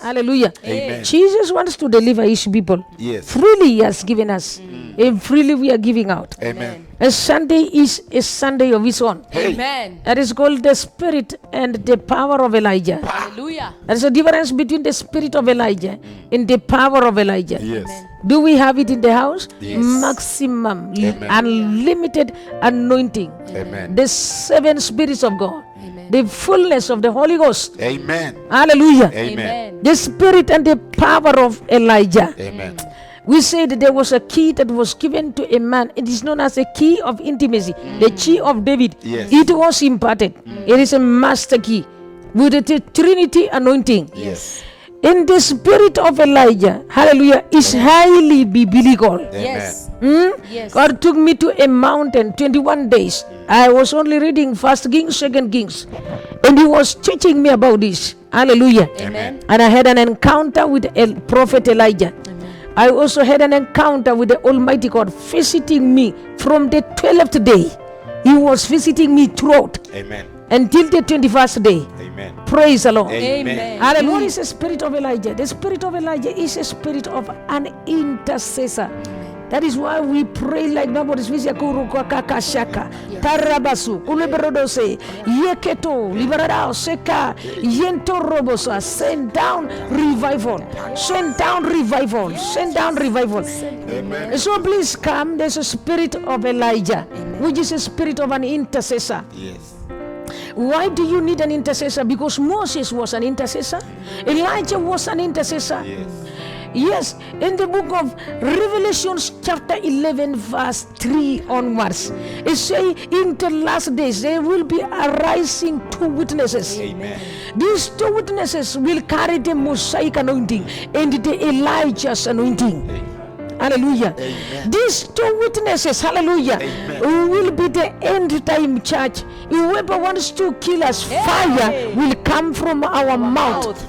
Hallelujah. Amen. Jesus wants to deliver his people. Yes. Freely he has given us. And freely we are giving out. Amen. And Sunday is a Sunday of his own. Amen. That is called the spirit and the power of Elijah. Hallelujah. There's a difference between the spirit of Elijah and the power of Elijah. Yes. Do we have it in the house? Yes. Maximum, Amen. unlimited anointing. Amen. The 7 spirits of God. Amen. The fullness of the Holy Ghost. Amen. Hallelujah. Amen. The spirit and the power of Elijah. Amen. We said there was a key that was given to a man. It is known as a key of intimacy, the key of David. Yes. It was imparted. It is a master key with the Trinity anointing. Yes. In the spirit of Elijah, hallelujah, is highly biblical. Yes. Yes. God took me to a mountain 21 days. I was only reading 1 Kings, 2 Kings, and he was teaching me about this. Hallelujah. Amen. And I had an encounter with prophet Elijah. I also had an encounter with the Almighty God visiting me from the 12th day. He was visiting me throughout Amen. until the 21st day. Amen. Praise the Lord. Amen. Hallelujah. What is the spirit of Elijah? The spirit of Elijah is a spirit of an intercessor. That is why we pray like nobody's busy. Shaka, Tarabasu, Uleberodose, Yeketo, Liberado, Seka, Yento Robosa. Send down revival. Send down revival. Send down revival. Amen. So please come. There's a spirit of Elijah, which is a spirit of an intercessor. Yes. Why do you need an intercessor? Because Moses was an intercessor. Elijah was an intercessor. Yes. Yes, in the book of Revelations chapter 11 verse 3 onwards, it says in the last days there will be arising 2 witnesses. Amen. These 2 witnesses will carry the Mosaic anointing and the Elijah's anointing. Hallelujah. Amen. These 2 witnesses, hallelujah, Amen. will be the end time church. Whoever wants to kill us, fire will come from our mouth.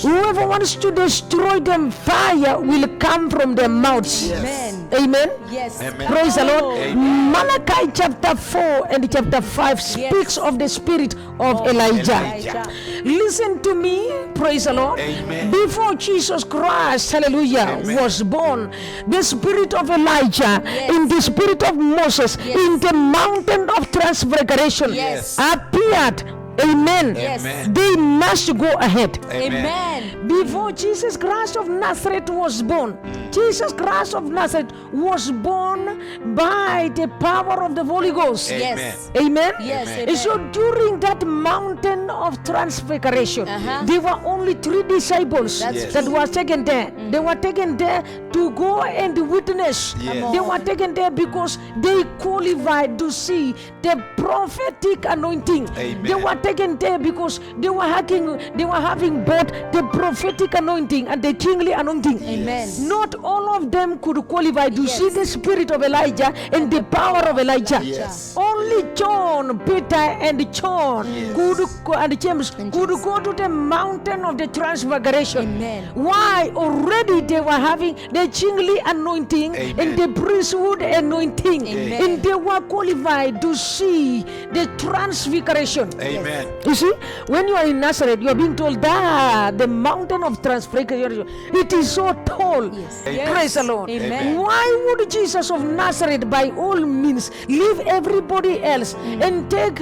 Whoever wants to destroy them, fire will come from their mouths. Amen. Amen. Yes. Amen. Praise the Lord. Amen. Malachi chapter 4 and chapter 5 speaks of the spirit of Elijah. Elijah. Listen to me. Praise the Lord. Amen. Before Jesus Christ, hallelujah, Amen. was born, the spirit of Elijah in the spirit of Moses in the mountain of transfiguration Yes. appeared. Amen. Yes. Amen. They must go ahead. Amen. Before Jesus Christ of Nazareth was born, Jesus Christ of Nazareth was born by the power of the Holy Ghost. Yes. Amen. Yes. Amen. And so during that mountain of transfiguration, Uh-huh. there were only 3 disciples That's that true. were taken there. They were taken there to go and witness. Yes. They were taken there because they qualified to see the prophetic anointing. Amen. They were taken there because they were having both the prophetic anointing and the kingly anointing. Amen. Not all of them could qualify to Yes. see the spirit of Elijah and the power of Elijah. Yes. Only John, Peter, and John and James could go to the mountain of the transfiguration. Amen. Why? Already they were having the kingly anointing Amen. and the priesthood anointing, Amen. and they were qualified to see the transfiguration. Amen. You see, when you are in Nazareth, you are being told that the mountain of transfiguration, it is so tall. Yes. Praise the Lord. Amen. Why would Jesus of Nazareth, by all means, leave everybody else and take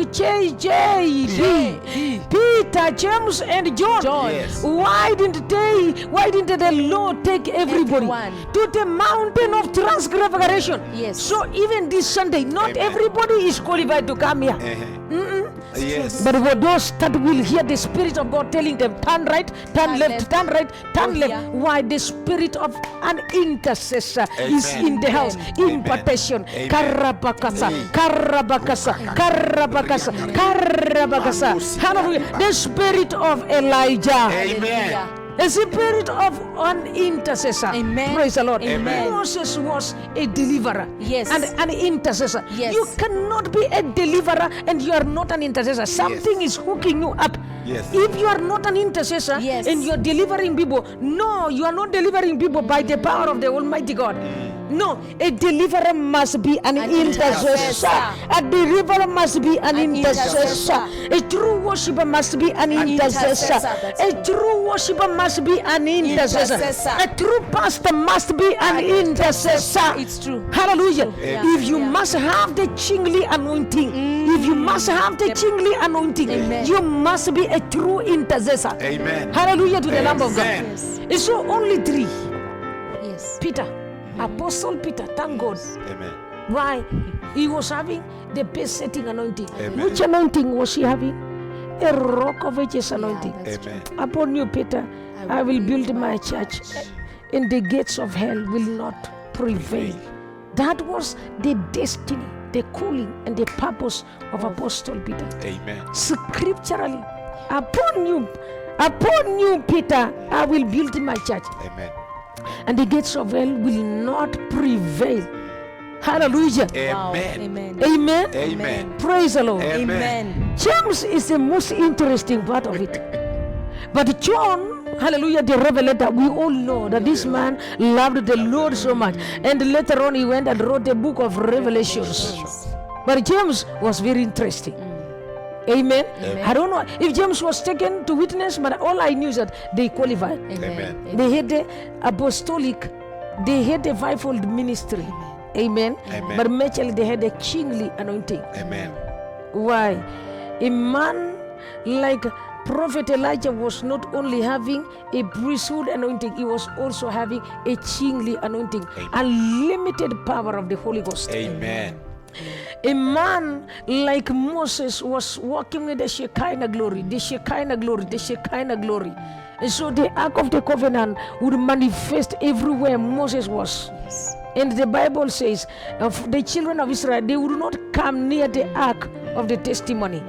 Peter, James, and John? Yes. Why didn't the Lord take everybody Everyone. to the mountain of transfiguration? Yes. So even this Sunday, not Amen. everybody is qualified to come here. Yes. But for those that will hear the Spirit of God telling them, turn right, turn left, turn right, turn Oh, left. yeah. Why? The spirit of an intercessor is Amen. in the house. Amen. Impartation. Amen. Karabakasa, Amen. Karabakasa, Karabakasa, Karabakasa. Hallelujah. The spirit of Elijah. Amen. A spirit of an intercessor. Amen. Praise the Lord. Amen. Moses was a deliverer. Yes. And an intercessor. Yes. You cannot be a deliverer and you are not an intercessor. Something is hooking you up. Yes. If you are not an intercessor Yes. and you are delivering people, no, you are not delivering people by the power of the Almighty God. No, a deliverer must be an intercessor. A deliverer must be an intercessor. A true worshiper must be an intercessor. A true worshiper must be an intercessor. A true pastor must be an intercessor. It's true. Hallelujah. If you must have the kingly anointing, if you must have the kingly anointing, Amen. you must be a true intercessor. Amen. Hallelujah to the Lamb of God. Amen. It's so only three. Yes. Peter, Apostle Peter, thank God. Amen. Why? He was having the best setting anointing. Amen. Which anointing was he having? A rock of ages anointing. That's Amen. Upon you, Peter, I will build my church, and the gates of hell will not prevail. That was the destiny, the calling, and the purpose of Apostle Peter. Amen. Scripturally, upon you, Peter, I will build my church, Amen. and the gates of hell will not prevail. Hallelujah. Wow. Amen. Amen. Amen. Amen. Praise the Lord. Amen. James is the most interesting part of it. But John, hallelujah, the revelator, we all know that this man loved the Lord so much. And later on, he went and wrote the book of Revelations. But James was very interesting. Amen. I don't know if James was taken to witness, but all I knew is that they qualified. Amen. They had the apostolic, they had the fivefold ministry. Amen. Amen. But majorly they had the kingly anointing. Amen. Why? A man like Prophet Elijah was not only having a priesthood anointing, he was also having a kingly anointing, unlimited power of the Holy Ghost. Amen. A man like Moses was walking with the Shekinah glory, the Shekinah glory, the Shekinah glory. And so the Ark of the Covenant would manifest everywhere Moses was. And the Bible says, of the children of Israel, they would not come near the Ark of the testimony.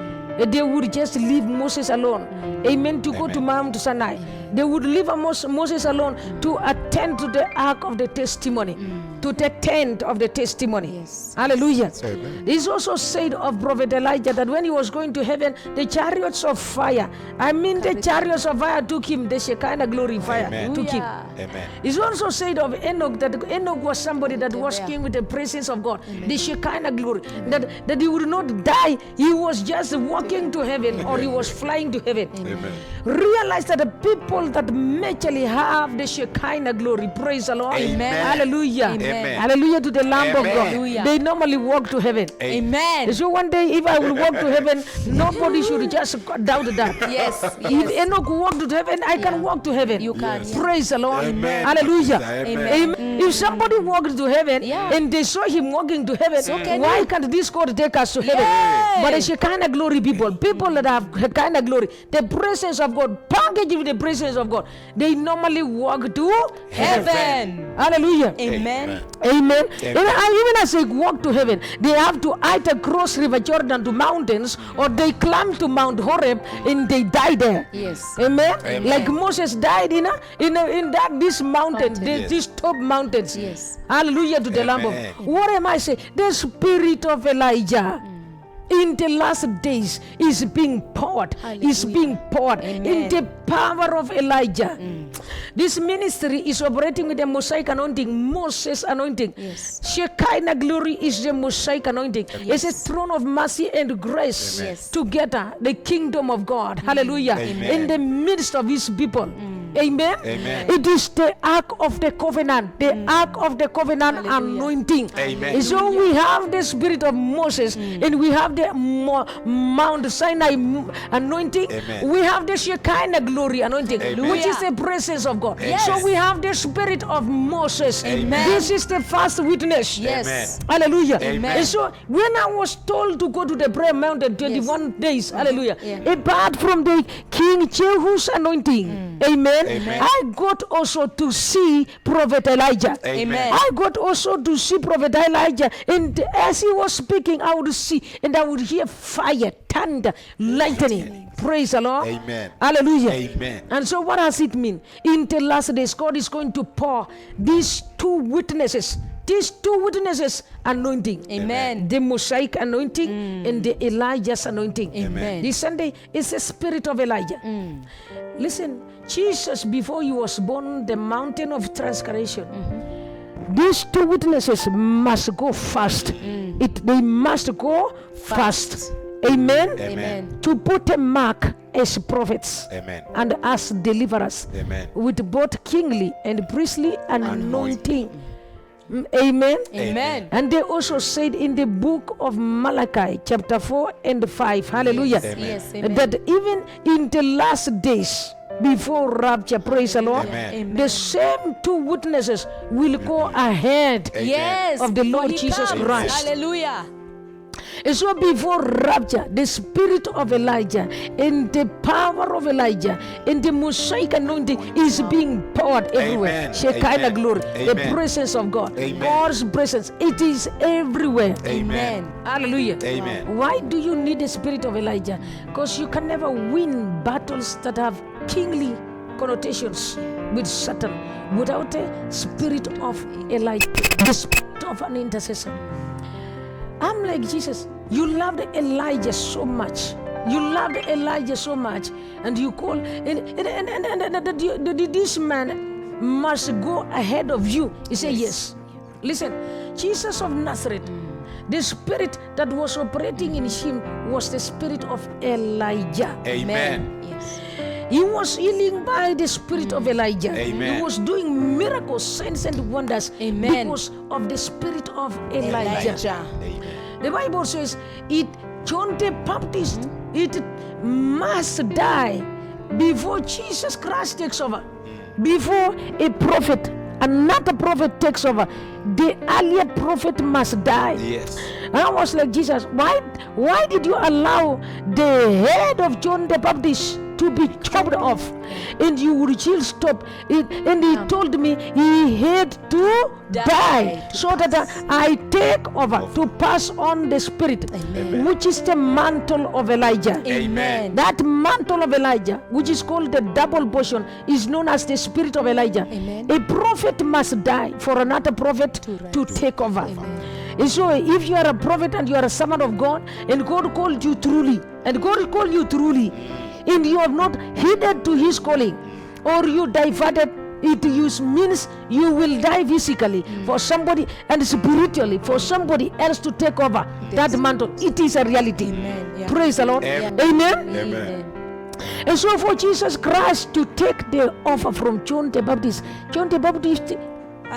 They would just leave Moses alone. Amen. To go to Mount Sinai. They would leave Moses alone to attend to the Ark of the testimony. To the tent of the testimony. Yes. Hallelujah. Amen. It's also said of Prophet Elijah that when he was going to heaven, the chariots of fire, the chariots of fire took him, the Shekinah glory fire Amen. took him. Amen. It's also said of Enoch that Enoch was somebody that was king with the presence of God, the Shekinah glory, that he would not die, he was just walking to heaven or he was flying to heaven. Amen. Realize that the people that majorly have the Shekinah glory, praise the Lord. Amen. Hallelujah. Amen. Hallelujah to the Lamb of Amen. God. Hallelujah. They normally walk to heaven. Amen. So one day, if I will walk to heaven, nobody should just doubt that. Yes. If Enoch walked to heaven, I can walk to heaven. You can. Yes. Yeah. Praise the Lord. Amen. Hallelujah. Amen. Amen. If somebody walked to heaven Yeah. and they saw him walking to heaven, can why you. can't this God take us to heaven? Yeah. But the Shekinah glory people that have Shekinah glory, the presence of God, packaged with the presence of God, they normally walk to Heaven. Hallelujah. Amen. Amen. Amen. Even as they walk to heaven, they have to either cross River Jordan to mountains or they climb to Mount Horeb and they die there. Yes. Amen. Amen. Like Moses died in this mountain, Mountain. these top mountains. Yes. Hallelujah to the Lamb of Amen. God. What am I saying? The spirit of Elijah. In the last days is being poured, is Hallelujah. being poured Amen. in the power of Elijah. This ministry is operating with the Mosaic anointing, Moses anointing. Yes. Shekinah glory is the Mosaic anointing. Yes. It's a throne of mercy and grace Yes. together, the kingdom of God. Hallelujah. Amen. In the midst of his people. Amen. Amen. It is the Ark of the Covenant, the Ark of the Covenant Hallelujah. anointing. Amen. And so we have the spirit of Moses and we have the Mount Sinai anointing. Amen. We have the Shekinah glory anointing, Amen. which is the presence of God. Yes. So we have the spirit of Moses. Amen. This is the first witness. Yes. Hallelujah. Amen. And so when I was told to go to the prayer mountain 21 days, hallelujah, Yeah. apart from the King Jehu's anointing, amen, Amen. I got also to see Prophet Elijah. Amen. I got also to see Prophet Elijah, and as he was speaking, I would see and I would hear fire, thunder, lightning. Praise the Lord. Amen. Hallelujah. Amen. And so, what does it mean? In the last days, God is going to pour these two witnesses anointing. Amen. The Mosaic anointing and the Elijah's anointing. Amen. This Sunday is the spirit of Elijah. Listen, Jesus, before he was born, the mountain of transgression, These two witnesses must go fast. They must go fast. Amen. Amen. To put a mark as prophets Amen. and as deliverers Amen. with both kingly and priestly anointing. Amen. Amen. And they also said in the book of Malachi, chapter 4 and 5, hallelujah, Amen. Yes. Amen. that even in the last days before rapture, praise the Lord, Amen. Amen. the same two witnesses will go ahead. Amen. Yes. Of the Lord For he Jesus comes. Christ. Hallelujah. And so before rapture, the spirit of Elijah and the power of Elijah and the Mosaic anointing is being poured everywhere. Amen. Shekinah Amen. glory, the Amen. presence of God, Amen. God's presence, it is everywhere. Amen. Hallelujah. Amen. Why do you need the spirit of Elijah? Because you can never win battles that have kingly connotations with Satan without a spirit of Elijah, the spirit of an intercessor. I'm like Jesus. You loved Elijah so much. You loved Elijah so much, and you call and this man must go ahead of you. He said yes. Listen, Jesus of Nazareth, the spirit that was operating in him was the spirit of Elijah. Amen. Yes. He was healing by the spirit of Elijah. Amen. He was doing miracles, signs and wonders Amen. because of the spirit of Elijah. Elijah. Amen. The Bible says John the Baptist, it must die before Jesus Christ takes over. Before a prophet, another prophet takes over, the earlier prophet must die. Yes. And I was like, Jesus, why did you allow the head of John the Baptist to be chopped off? And you would still stop it. And he told me he had to die to so that I take over to pass on the spirit, Amen. which is the mantle of Elijah. Amen. That mantle of Elijah, which is called the double portion, is known as the spirit of Elijah. Amen. A prophet must die for another prophet to take over. And so if you are a prophet and you are a servant of God, and God called you truly, and you have not heeded to his calling, or you diverted it, means you will die physically for somebody and spiritually for somebody else to take over that mantle. It is a reality. Amen. Yeah. Praise the Lord. Amen. Amen. Amen. And so for Jesus Christ to take the offer from John the Baptist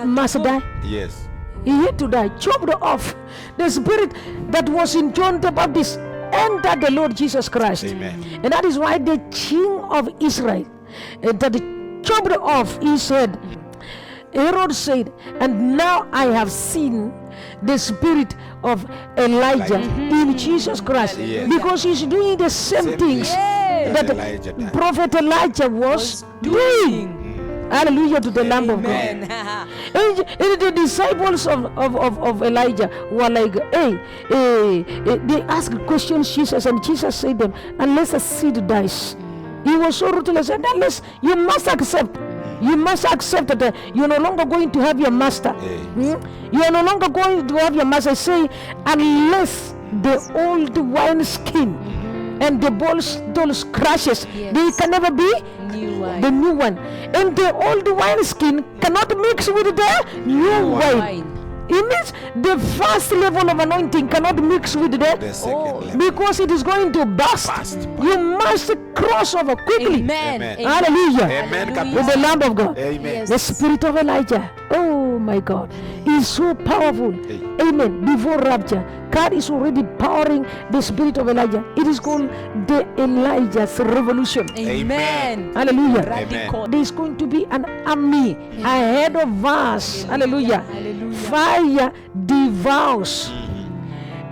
must die. Yes. He had to die, chopped off. The spirit that was in John the Baptist entered the Lord Jesus Christ. Amen. And that is why the king of Israel that chopped off his head, Herod said, and now I have seen the spirit of Elijah in Jesus Christ. Yes. Because he's doing the same Same things thing that Elijah did. Prophet Elijah was doing. Hallelujah to the Lamb of God. Amen. And the disciples of Elijah were like, they asked questions Jesus, and Jesus said them, unless a seed dies. He was so ruthless, and unless you must accept that you're no longer going to have your master. You are no longer going to have your master. Say, unless the old wineskin and the those crashes, they can never be New wine. the new one. And the old wineskin cannot mix with the new wine. It means the first level of anointing cannot mix with The second level. because it is going to burst. You must cross over quickly. Amen. Amen. Hallelujah. Amen. With the Lamb of God. Amen. Yes. The spirit of Elijah, oh my God, is so powerful. Amen. Before rapture, God is already powering the spirit of Elijah. It is called the Elijah's revolution. Amen. Hallelujah. Radical. There is going to be an army ahead of us. Hallelujah. Hallelujah. Fire devours,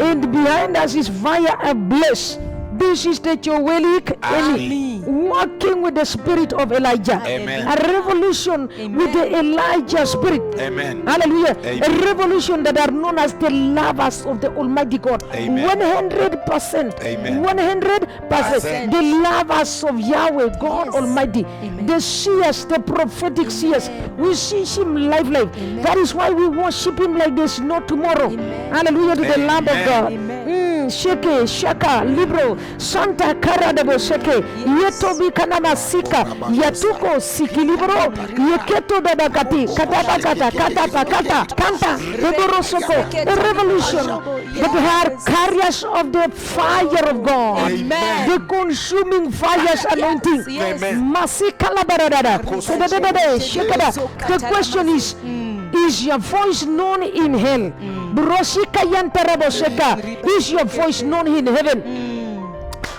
and behind us is fire ablaze. This is the Joelic Army. working with the spirit of Elijah. Amen. A revolution with the Elijah spirit. Amen. Hallelujah. Amen. A revolution that are known as the lovers of the Almighty God. Amen. 100%. Amen. 100%. The lovers of Yahweh, God Yes. Almighty. Amen. The seers, the prophetic seers. We see him live. That is why we worship him like there's no tomorrow. Amen. Hallelujah to the Lamb of Amen. God. Amen. sheke shaka libro santa karadebo sheke yeto bikanama sika yatuko sikilibro yeketo dadakati katabakata katapakata kanta reborosoko a revolution that are carriers of the fire of God. Amen. The consuming fires anointing. Yes. Masikalabaradada. Shekada. The question is your voice known in hell? Broshika yantaraboseka. Is your voice known in heaven?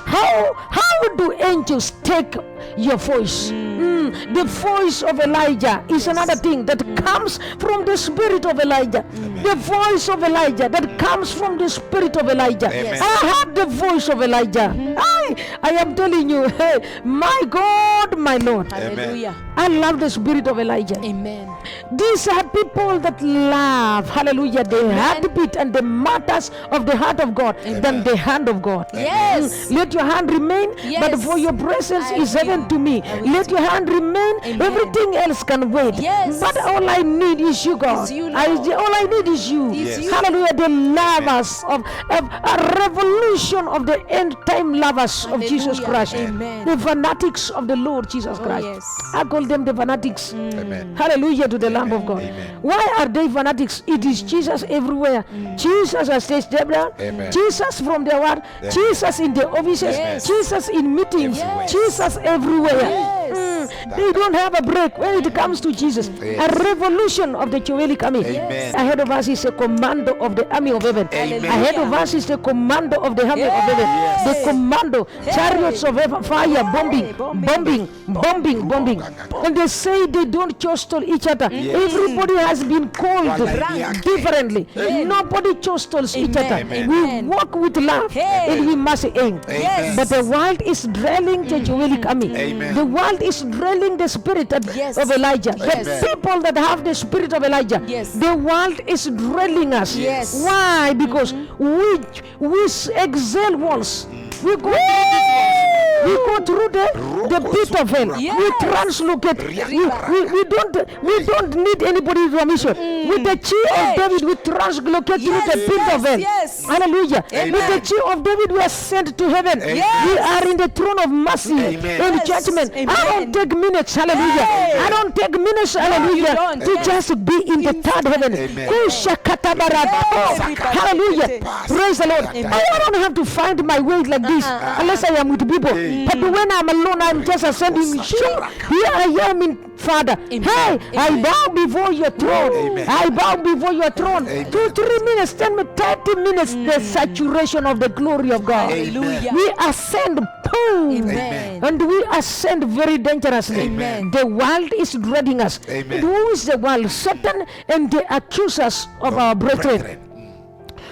How do angels take your voice? The voice of Elijah is another thing that comes from the spirit of Elijah. The voice of Elijah that comes from the spirit of Elijah. Amen. I heard the voice of Elijah. I am telling you, hey, my God, my Lord. Hallelujah. I love the spirit of Elijah. Amen. These are people that love, hallelujah, the heartbeat and the matters of the heart of God than the hand of God. Yes. Let your hand remain, but Yes. for your presence I is heaven will. to me. I will. Let your hand remain, Amen. everything else can wait. Yes. But all I need is you, God. Is you, Lord. All I need is you. Is you. Hallelujah, the lovers of a revolution of the end time lovers of Jesus Hallelujah. Christ. Amen. The fanatics of the Lord Jesus Oh, Christ. yes. I call them the fanatics. Amen. Hallelujah to the Lamb of God. Amen. Why are they fanatics? It is Jesus everywhere. Jesus as they step down. Amen. Jesus from the word. Jesus in the offices. Yes. Jesus in meetings. Yes. Jesus everywhere. Yes. They don't have a break when it comes to Jesus. Yes. A revolution of the Angelic army. Amen. Ahead of us is a commando of the army of heaven. Amen. Ahead of us is the commando of the army of heaven. Yes. The commando, chariots of fire, bombing. And they say they don't jostle each other. Yes. Everybody has been called Rank. differently. Amen. Nobody jostles each other. Amen. We Amen. walk with love Hey. and we must aim. Yes. But the world is drilling the Angelic army. Amen. The world is drilling the spirit Yes. of Elijah. Yes. The people that have the spirit of Elijah. Yes. The world is drilling us. Yes. Why? Because we excel walls. We go through the pit of hell. Yes. We translocate. We don't need anybody's permission. With the key of David, we translocate through the pit of hell. Yes. Hallelujah. Amen. With the key of David, we are sent to heaven. Yes. We are in the throne of mercy Amen. and Yes. judgment. Amen. I don't take minutes. Hallelujah. Hey. I don't take minutes. Hallelujah. don't. To Yes. just be in the third heaven. Amen. Kushakatabarada. Yes. Hallelujah. Praise the Lord. Amen. I don't have to find my way like this unless I am with people. But when I'm alone, I'm just ascending. Sure, here I am in Father. Amen. Hey, I Amen. bow before your throne. Amen. I bow before your throne. 2-3 minutes, 30 minutes, the saturation of the glory of God. Hallelujah. We ascend, boom, Amen. and we ascend very dangerously. Amen. The world is dreading us. Amen. And who is the world? Satan and the accusers of our brethren.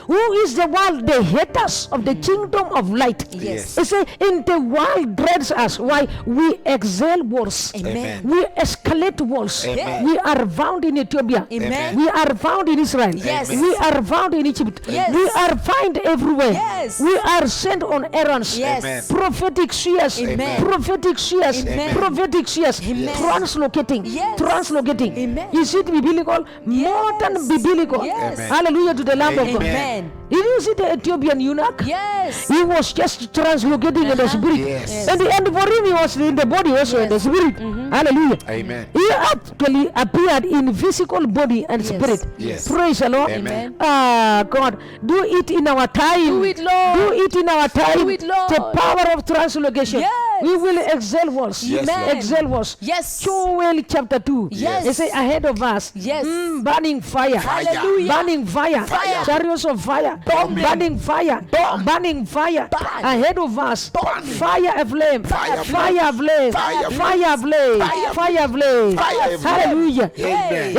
Who is the world? The haters of the kingdom of light. Yes. They say, in the world dreads us. Why? We excel wars. Amen. We escalate wars. Amen. We are found in Ethiopia. Amen. We are found in Israel. Yes. We are found in Egypt. Yes. We are found everywhere. Yes. We are sent on errands. Yes. Amen. Prophetic seers. Amen. Prophetic seers. Amen. Prophetic seers. Amen. Translocating. Yes. Translocating. Amen. Is it biblical? More than Yes. biblical. Yes. Amen. Hallelujah to the Lamb of God. Amen. Did you see the Ethiopian eunuch? Yes. He was just translocating in the spirit. Yes. And for him, he was in the body also, in the spirit. Hallelujah. Amen. He actually appeared in physical body and Yes. spirit. Yes. Praise the Lord. Amen. God, do it in our time. Do it, Lord. Do it in our time. Do it, Lord. The power of translocation. Yes. We will excel wars. Yes, Amen. Lord. Excel wars. Yes. Joel chapter 2. Yes. They say ahead of us. Yes. Burning fire. Hallelujah. Burning fire. Fire. Chariots of fire. Bombing. Burning fire. Burning fire. Ahead of us. Fire aflame. Fire Fire aflame. Fire Fire aflame. Fire Fire aflame. Fire aflame. Hallelujah. Amen.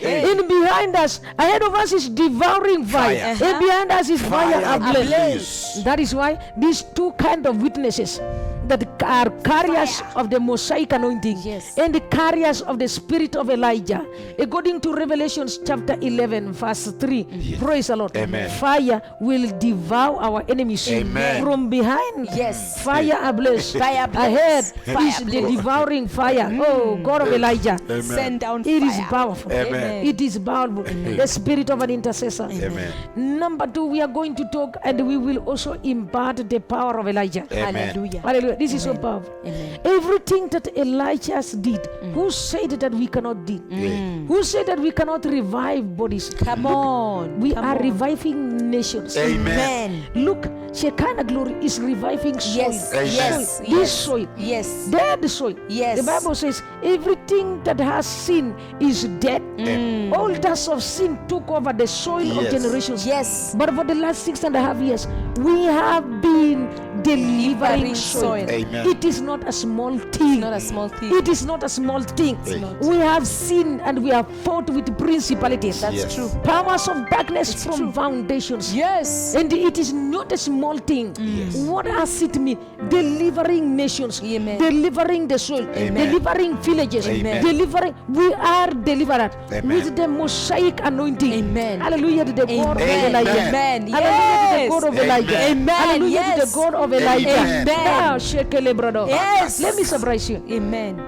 Hey, in behind us, ahead of us is devouring fire. Fire. And behind us is fire Fire ablaze. ablaze. That is why these two kind of witnesses that are carriers of the Mosaic anointing Yes. and the carriers of the spirit of Elijah. According to Revelations chapter 11 verse 3. Praise the Lord. Amen. Fire will devour our enemies. Amen. From behind, Yes. fire ablaze. Fire ablaze. Ahead Fire is the ablaze. devouring fire. Oh, God of Elijah. Amen. Send down It is fire. powerful. Amen. It is powerful. The spirit of an intercessor. Amen. Number 2, we are going to talk and we will also impart the power of Elijah. Amen. Hallelujah. Hallelujah. This is so powerful. Amen. Everything that Elijah did, who said that we cannot do? Who said that we cannot revive bodies? Come on. We Come are on. reviving nations. Amen. Look, Shekinah glory is reviving soil. Yes. Amen. Yes. This Yes. soil. Yes. Dead soil. Yes. The Bible says everything that has sin is dead. Altars of sin took over the soil of Yes. generations. Yes. But for the last 6.5 years, we have been delivering Delivering soil. soil. Amen. It is not a small thing. Not a small thing. It is not a small thing. not. We have sinned and we have fought with principalities. That's Yes. true. Powers of darkness It's from true. foundations. Yes. And it is not a small thing. What does it mean? Delivering nations, Amen. delivering the soul, Amen. delivering villages, Amen. delivering. We are delivered Amen. with the Mosaic anointing. Amen. Hallelujah to the God of Amen. Elijah. Amen. Hallelujah to the God of Yes. Elijah. Amen. Hallelujah to Yes. the God of Elijah. Amen. Now, Shekele brother. Yes. Let me surprise you. Amen.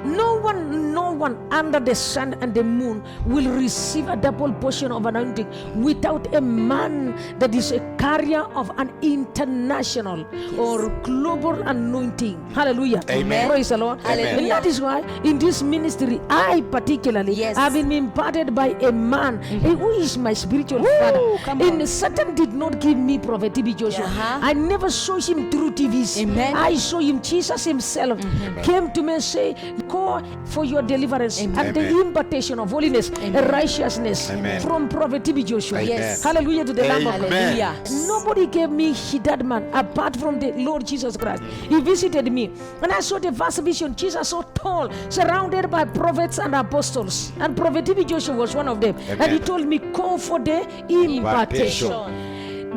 No one under the sun and the moon will receive a double portion of anointing without a man that is a carrier of an international or global anointing. Hallelujah. Amen. Praise the Lord. Hallelujah. And that is why in this ministry, I particularly Yes. have been imparted by a man who is my spiritual father. come And on. Satan did not give me Prophet TB Joshua. Uh-huh. I never saw him through TVs. Amen. I saw him. Jesus himself came to me and say, "Go for your deliverance Amen. and the Amen. impartation of holiness and righteousness Amen. from Prophet TB Joshua." Amen. Yes. Hallelujah to the Lamb of God. Amen. Hallelujah. Nobody gave me that man apart from the Lord Jesus Christ. He visited me and I saw the vast vision. Jesus so tall, surrounded by prophets and apostles. And Prophet TB Joshua was one of them. And he Amen. told me, "Go for the impartation."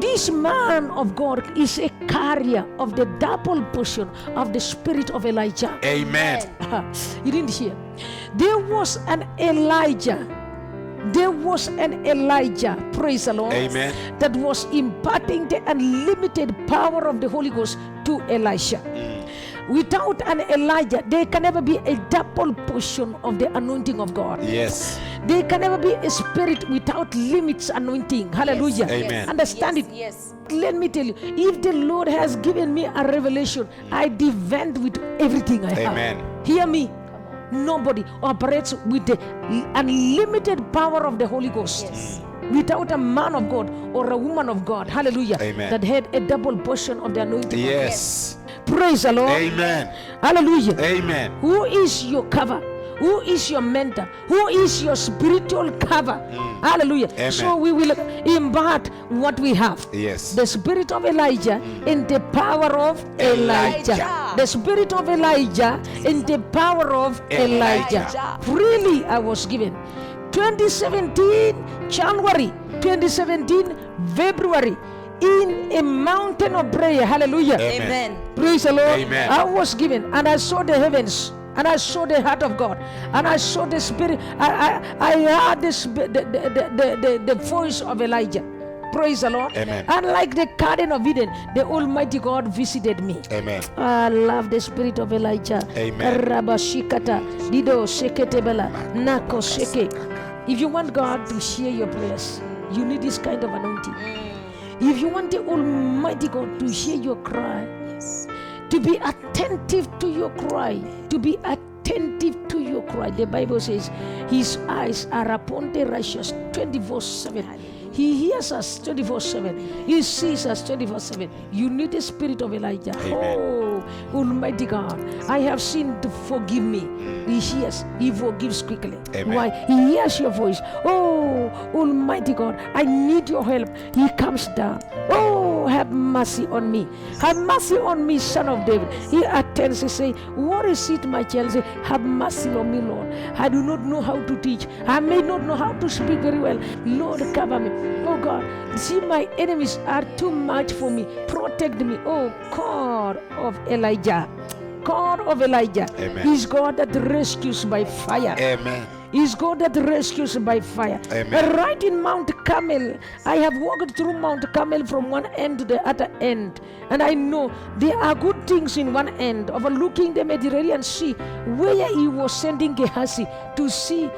This man of God is a carrier of the double portion of the spirit of Elijah. Amen. You didn't hear. There was an Elijah. There was an Elijah, praise the Lord, Amen. that was imparting the unlimited power of the Holy Ghost to Elisha. Without an Elijah, there can never be a double portion of the anointing of God. Yes. There can never be a spirit without limits anointing. Hallelujah. Amen. Understand it. Yes. Let me tell you, if the Lord has given me a revelation, I defend with everything I have. Amen. Hear me. Nobody operates with the unlimited power of the Holy Ghost. Yes. Without a man of God or a woman of God, hallelujah, Amen. that had a double portion of the anointing. Yes. Praise the Lord. Amen. Hallelujah. Amen. Who is your cover? Who is your mentor? Who is your spiritual cover? Hallelujah. Amen. So we will impart what we have. Yes. The spirit of Elijah in the power of Elijah. Elijah. The spirit of Elijah in the power of Elijah. Elijah. Freely I was given. 2017 January, 2017 February, in a mountain of prayer. Hallelujah. Amen. Praise the Lord. Amen. I was given and I saw the heavens and I saw the heart of God and I saw the spirit. I heard the voice of Elijah. Praise the Lord. Amen. And like the Garden of Eden, the Almighty God visited me. Amen. I love the spirit of Elijah. Amen. Rabashikata, Dido Seketebela, Nako Seke. If you want God to hear your prayers, you need this kind of anointing. If you want the Almighty God to hear your cry, Yes. to be attentive to your cry, to be attentive to your cry, the Bible says his eyes are upon the righteous 24/7. He hears us 24/7. He sees us 24/7. You need the spirit of Elijah. Amen. Oh, Almighty God, I have sinned, to forgive me. He hears, he forgives quickly. Amen. Why? He hears your voice. Oh, Almighty God, I need your help. He comes down. Oh, have mercy on me. Have mercy on me, son of David. He attends, he say, what is it, my child? Say, have mercy on me, Lord. I do not know how to teach. I may not know how to speak very well. Lord, cover me. Oh God, see, my enemies are too much for me. Protect me, oh God of Elijah. God of Elijah. Amen. He's God that rescues by fire. Amen. Is God that rescues by fire. Amen. Right in Mount Carmel, I have walked through Mount Carmel from one end to the other end, and I know there are good things in one end, overlooking the Mediterranean Sea, where he was sending Gehazi to see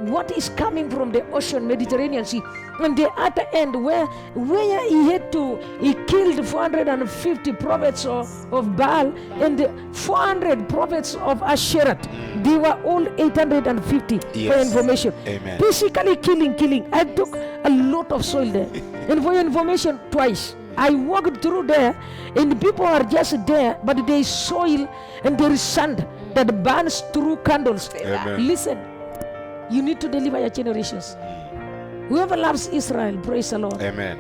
what is coming from the ocean, Mediterranean Sea. And the other end, where he killed 450 prophets of Baal and 400 prophets of Asherah. They were all 850 for Yes. information. Amen. Basically killing. I took a lot of soil there. And for your information, twice. I walked through there and people are just there, but there is soil and there is sand that burns through candles. Amen. Listen, you need to deliver your generations. Whoever loves Israel, praise the Lord, Amen.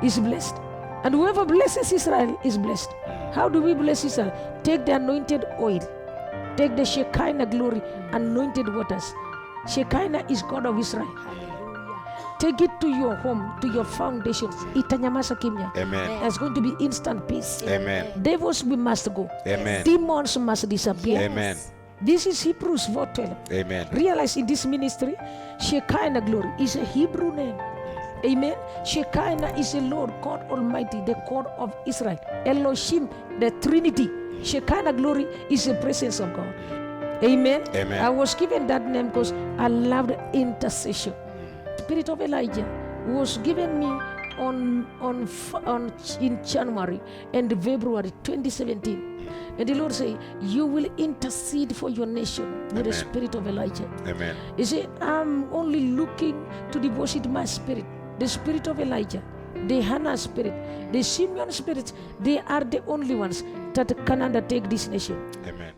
is blessed. And whoever blesses Israel is blessed. How do we bless Israel? Take the anointed oil. Take the Shekinah glory, anointed waters. Shekinah is God of Israel. Take it to your home, to your foundations. Itanyamasa kimya. Amen. There's going to be instant peace. Amen. Devils we must go. Amen. Demons must disappear. Amen. This is Hebrews 4:12. Amen. Realize in this ministry, Shekinah glory is a Hebrew name. Amen. Shekinah is the Lord God Almighty, the God of Israel. Elohim, the Trinity. Shekinah glory is the presence of God. Amen. Amen. I was given that name because I loved intercession. Spirit of Elijah was given me in January and February 2017. And the Lord said, you will intercede for your nation with the Amen. spirit of Elijah. Amen. He said, I'm only looking to deposit my spirit, the spirit of Elijah, the Hannah spirit, the Simeon spirit. They are the only ones that can undertake this nation. Amen.